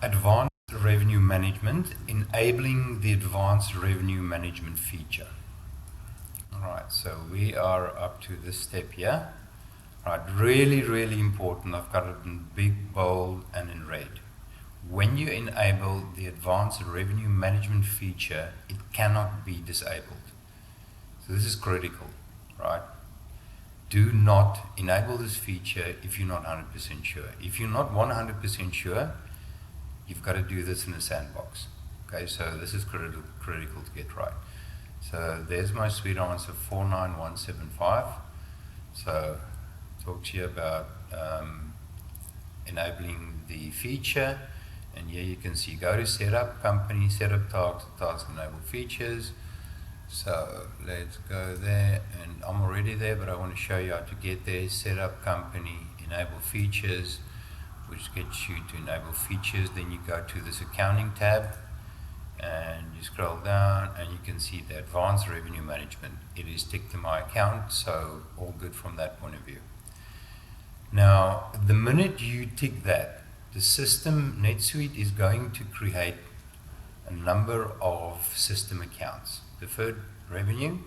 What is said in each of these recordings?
Advanced revenue management, enabling the advanced revenue management feature. Alright, so we are up to this step here. Alright, really important. I've got it in big, bold, and in red. When you enable the advanced revenue management feature, it cannot be disabled. So this is critical, right? Do not enable this feature if you're not 100% sure. If you're not 100% sure, you've got to do this in a sandbox. Okay, so this is critical to get right. So there's my suite answer 49175. So talk to you about enabling the feature, and here you can see go to setup, company, setup task, enable features. So let's go there, and I'm already there, but I want to show you how to get there. Setup, company, enable features, which gets you to enable features. Then you go to this accounting tab and you scroll down and you can see the advanced revenue management. It is ticked in my account, so all good from that point of view. Now, the minute you tick that, the system, NetSuite, is going to create a number of system accounts. Deferred revenue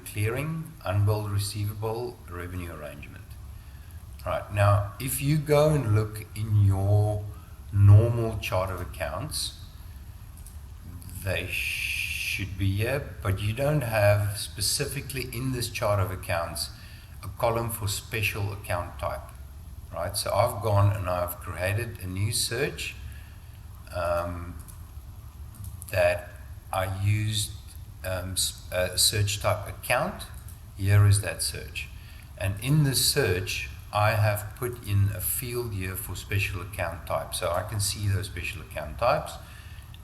clearing, unbilled receivable, revenue arrangement. Right, now if you go and look in your normal chart of accounts, they should be here, but you don't have specifically in this chart of accounts a column for special account type. Right, so I've gone and I've created a new search that I used search type account. Here is that search, and in this search I have put in a field here for special account type, so I can see those special account types,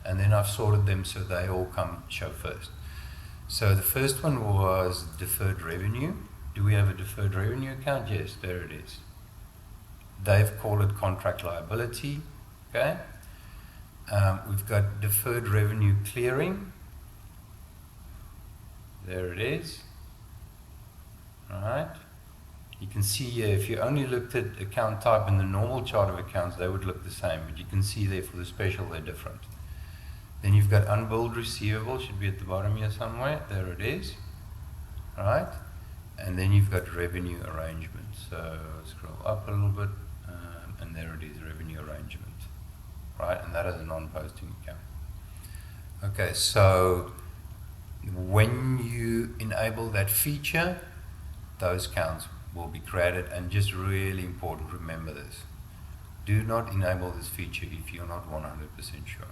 and then I've sorted them so they all show first. So the first one was deferred revenue. Do we have a deferred revenue account? Yes, there it is. They've called it contract liability. Okay. We've got deferred revenue clearing. There it is. Alright. You can see here, if you only looked at account type in the normal chart of accounts, they would look the same, but you can see there for the special they're different. Then you've got unbilled receivable, should be at the bottom here somewhere. There it is. Alright. And then you've got revenue arrangement. So scroll up a little bit, and there it is, revenue arrangement. Right, and that is a non-posting account. Okay, so when you enable that feature, those counts will be created, and just really important, remember this. Do not enable this feature if you're not 100% sure.